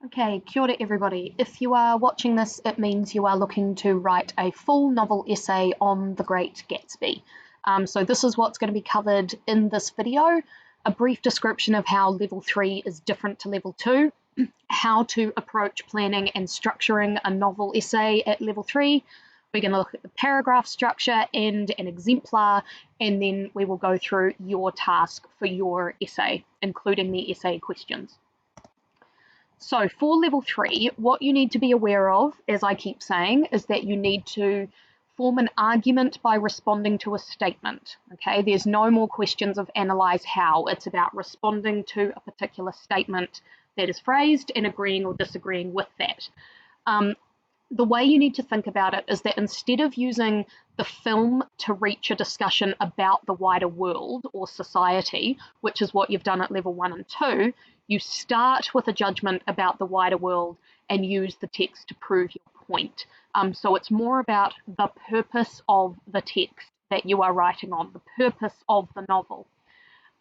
Okay, kia ora everybody. If you are watching this, it means you are looking to write a full novel essay on The Great Gatsby. So this is what's going to be covered in this video, a brief description of how Level 3 is different to Level 2, how to approach planning and structuring a novel essay at Level 3. We're going to look at the paragraph structure and an exemplar, and then we will go through your task for your essay, including the essay questions. So for Level 3, what you need to be aware of, as I keep saying, is that you need to form an argument by responding to a statement. Okay, there's no more questions of analyze how. It's about responding to a particular statement that is phrased and agreeing or disagreeing with that. The way you need to think about it is that instead of using the film to reach a discussion about the wider world or society, which is what you've done at Level 1 and 2, you start with a judgment about the wider world and use the text to prove your point. So it's more about the purpose of the text that you are writing on, the purpose of the novel.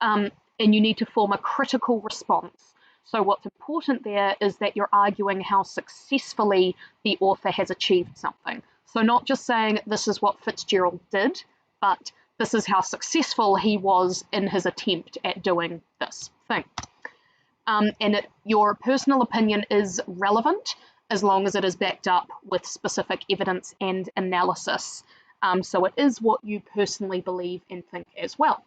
And you need to form a critical response. So what's important there is that you're arguing how successfully the author has achieved something. So not just saying this is what Fitzgerald did, but this is how successful he was in his attempt at doing this thing. Your personal opinion is relevant as long as it is backed up with specific evidence and analysis. So it is what you personally believe and think as well.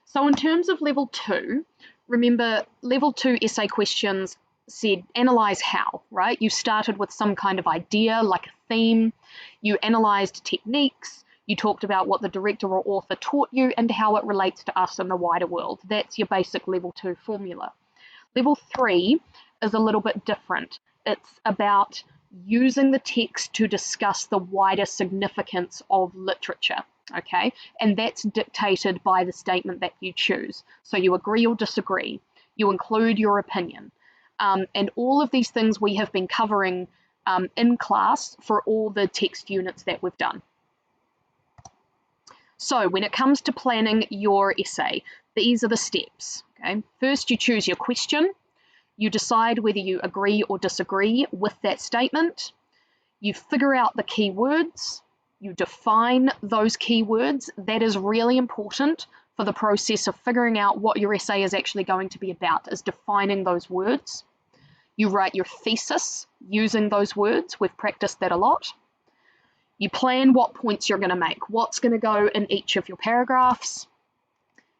So in terms of Level 2, remember Level 2 essay questions said analyze how, right? You started with some kind of idea like a theme, you analysed techniques, you talked about what the director or author taught you and how it relates to us in the wider world. That's your basic Level 2 formula. Level 3 is a little bit different. It's about using the text to discuss the wider significance of literature, okay? And that's dictated by the statement that you choose. So you agree or disagree, you include your opinion. And all of these things we have been covering in class for all the text units that we've done. So when it comes to planning your essay, these are the steps, okay? First, you choose your question. You decide whether you agree or disagree with that statement. You figure out the key words. You define those keywords. That is really important for the process of figuring out what your essay is actually going to be about, is defining those words. You write your thesis using those words. We've practiced that a lot. You plan what points you're going to make, what's going to go in each of your paragraphs.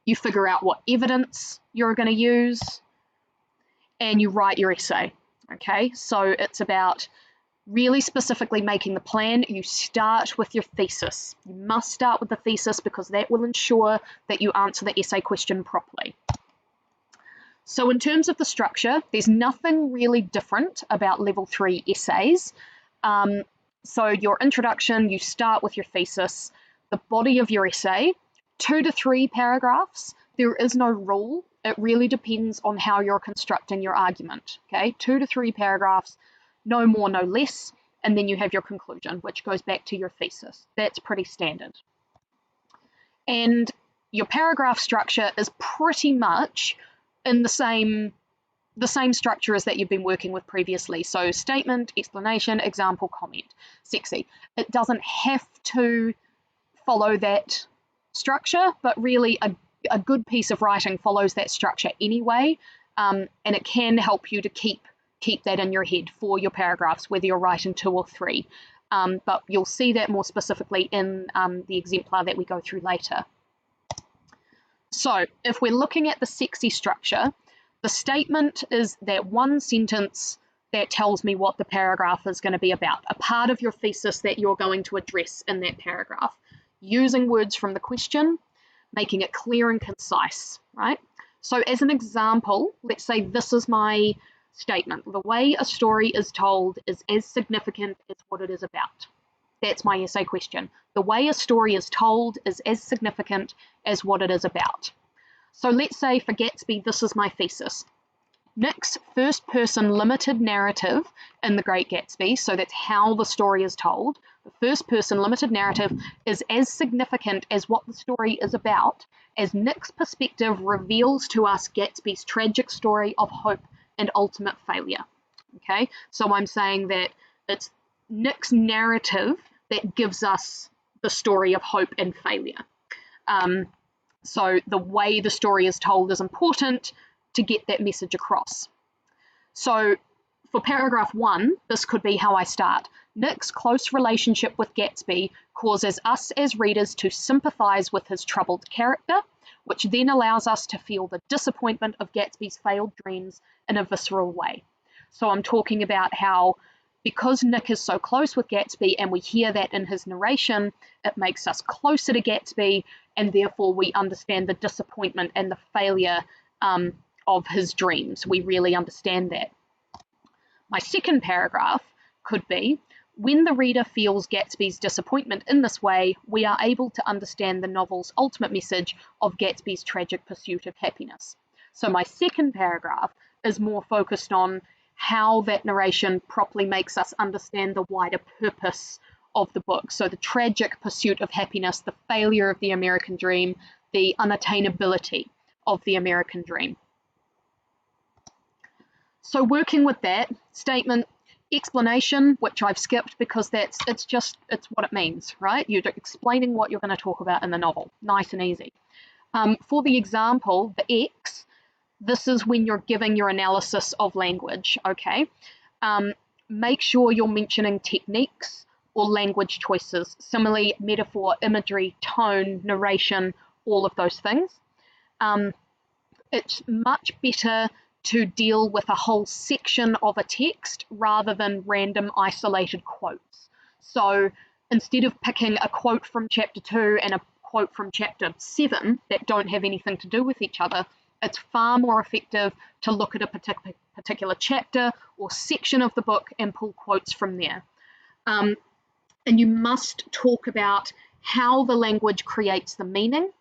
You figure out what evidence you're going to use, and you write your essay, okay? So it's about really specifically making the plan. You start with your thesis. You must start with the thesis because that will ensure that you answer the essay question properly. So in terms of the structure, there's nothing really different about Level 3 essays. So your introduction, you start with your thesis, the body of your essay, 2 to 3 paragraphs. There is no rule. It really depends on how you're constructing your argument, okay? 2 to 3 paragraphs, no more, no less, and then you have your conclusion, which goes back to your thesis. That's pretty standard. And your paragraph structure is pretty much in the same structure as that you've been working with previously. So statement, explanation, example, comment, SEXC. It doesn't have to follow that structure, but really a good piece of writing follows that structure anyway, and it can help you to keep that in your head for your paragraphs, whether you're writing 2 or 3. But you'll see that more specifically in the exemplar that we go through later. So if we're looking at the SEXC structure, the statement is that one sentence that tells me what the paragraph is going to be about, a part of your thesis that you're going to address in that paragraph, using words from the question, making it clear and concise, right? So as an example, let's say this is my statement. The way a story is told is as significant as what it is about. That's my essay question. The way a story is told is as significant as what it is about. So let's say for Gatsby, this is my thesis. Nick's first-person limited narrative in The Great Gatsby, so that's how the story is told, the first-person limited narrative is as significant as what the story is about, as Nick's perspective reveals to us Gatsby's tragic story of hope and ultimate failure. Okay, so I'm saying that it's Nick's narrative that gives us the story of hope and failure. So the way the story is told is important to get that message across. So for paragraph 1, this could be how I start. Nick's close relationship with Gatsby causes us as readers to sympathise with his troubled character, which then allows us to feel the disappointment of Gatsby's failed dreams in a visceral way. So I'm talking about how, because Nick is so close with Gatsby and we hear that in his narration, it makes us closer to Gatsby, and therefore we understand the disappointment and the failure of his dreams. We really understand that. My second paragraph could be, when the reader feels Gatsby's disappointment in this way, we are able to understand the novel's ultimate message of Gatsby's tragic pursuit of happiness. So my second paragraph is more focused on how that narration properly makes us understand the wider purpose of the book. So the tragic pursuit of happiness, the failure of the American dream, the unattainability of the American dream. So working with that statement, explanation, which I've skipped because it's what it means, right? You're explaining what you're going to talk about in the novel, nice and easy. For the example, the X, this is when you're giving your analysis of language, okay? Make sure you're mentioning techniques or language choices. Similarly, metaphor, imagery, tone, narration, all of those things. It's much better to deal with a whole section of a text rather than random isolated quotes. So instead of picking a quote from chapter 2 and a quote from chapter 7 that don't have anything to do with each other, it's far more effective to look at a particular chapter or section of the book and pull quotes from there. And you must talk about how the language creates the meaning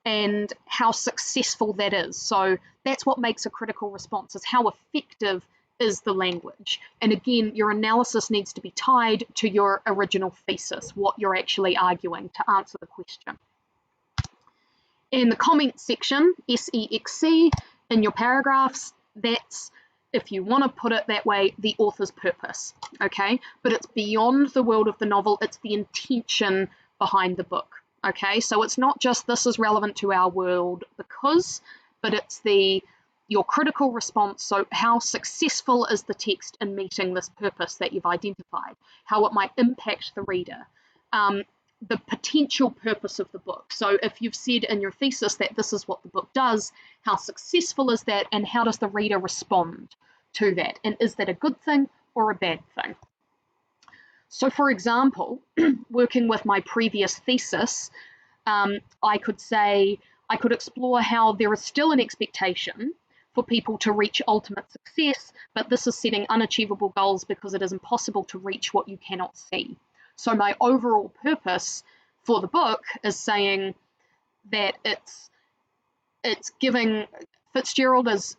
and how successful that is. So that's what makes a critical response, is how effective is the language. And again, your analysis needs to be tied to your original thesis, what you're actually arguing to answer the question. In the comment section, SEXC, in your paragraphs, that's, if you want to put it that way, the author's purpose, okay? But it's beyond the world of the novel, it's the intention behind the book, okay? So it's not just this is relevant to our world because, but it's your critical response, so how successful is the text in meeting this purpose that you've identified, how it might impact the reader, the potential purpose of the book. So if you've said in your thesis that this is what the book does, how successful is that, and how does the reader respond to that? And is that a good thing or a bad thing? So for example, working with my previous thesis, I could explore how there is still an expectation for people to reach ultimate success, but this is setting unachievable goals because it is impossible to reach what you cannot see. So my overall purpose for the book is saying that it's giving, Fitzgerald is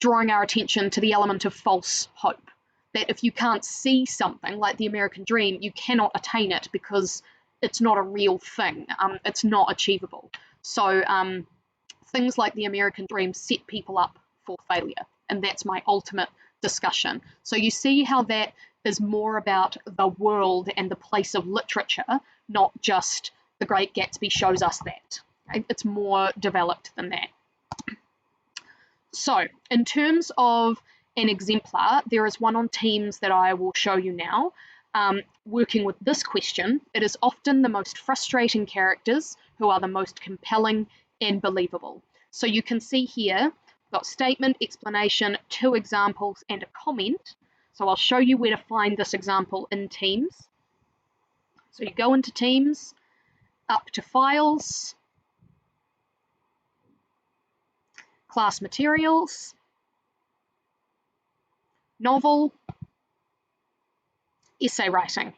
drawing our attention to the element of false hope, that if you can't see something like the American dream, you cannot attain it because it's not a real thing, it's not achievable. So things like the American dream set people up for failure, and that's my ultimate discussion. So you see how that is more about the world and the place of literature, not just The Great Gatsby shows us that. Okay? It's more developed than that. So in terms of an exemplar, there is one on Teams that I will show you now. Working with this question, it is often the most frustrating characters who are the most compelling and believable. So you can see here, got statement, explanation, 2 examples, and a comment. So I'll show you where to find this example in Teams. So you go into Teams, up to Files, Class Materials, Novel, Essay Writing,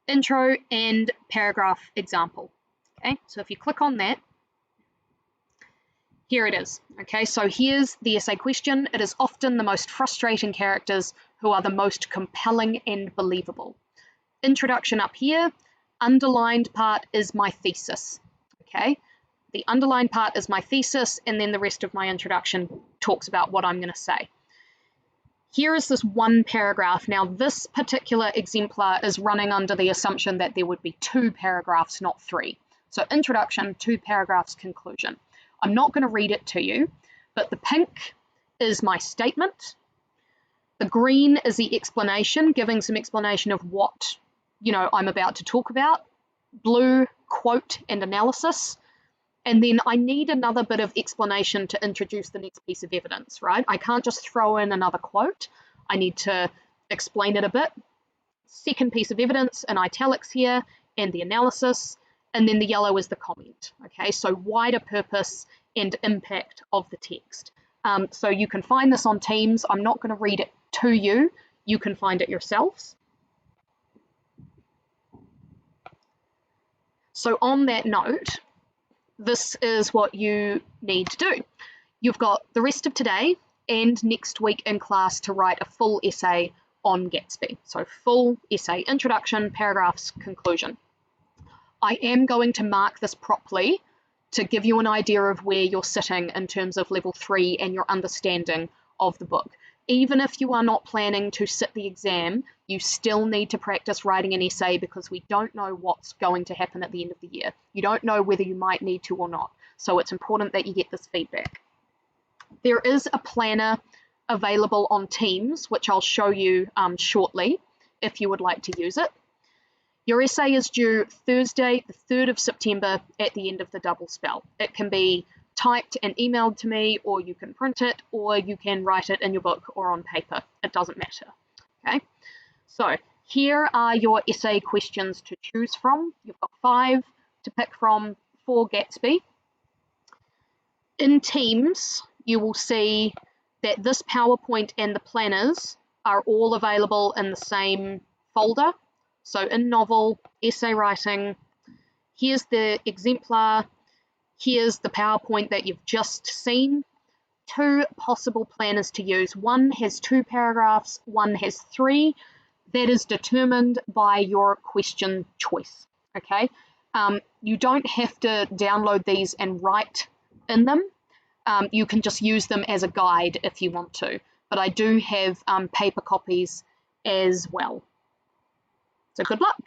Intro, and Paragraph Example. Okay, so if you click on that, here it is. Okay, so here's the essay question. It is often the most frustrating characters who are the most compelling and believable. Introduction up here, underlined part is my thesis. Okay, The underlined part is my thesis, and then the rest of my introduction talks about what I'm going to say. Here is this one paragraph. Now, this particular exemplar is running under the assumption that there would be 2 paragraphs, not 3. So introduction, 2 paragraphs, conclusion. I'm not going to read it to you, but the pink is my statement. The green is the explanation, giving some explanation of what, I'm about to talk about. Blue, quote and analysis. And then I need another bit of explanation to introduce the next piece of evidence, right? I can't just throw in another quote. I need to explain it a bit. Second piece of evidence in italics here, and the analysis. And then the yellow is the comment, okay? So wider purpose and impact of the text. So you can find this on Teams. I'm not going to read it to you. You can find it yourselves. So on that note, this is what you need to do. You've got the rest of today and next week in class to write a full essay on Gatsby. So full essay, introduction, paragraphs, conclusion. I am going to mark this properly to give you an idea of where you're sitting in terms of level 3 and your understanding of the book. Even if you are not planning to sit the exam, you still need to practice writing an essay because we don't know what's going to happen at the end of the year. You don't know whether you might need to or not. So it's important that you get this feedback. There is a planner available on Teams, which I'll show you shortly if you would like to use it. Your essay is due Thursday, the 3rd of September at the end of the double spell. It can be typed and emailed to me, or you can print it, or you can write it in your book or on paper. It doesn't matter, okay? So here are your essay questions to choose from. You've got 5 to pick from for Gatsby. In Teams, you will see that this PowerPoint and the planners are all available in the same folder. So in novel, essay writing, here's the exemplar, here's the PowerPoint that you've just seen. 2 possible planners to use. One has 2 paragraphs, one has 3. That is determined by your question choice, okay? You don't have to download these and write in them. You can just use them as a guide if you want to, but I do have paper copies as well. So good luck.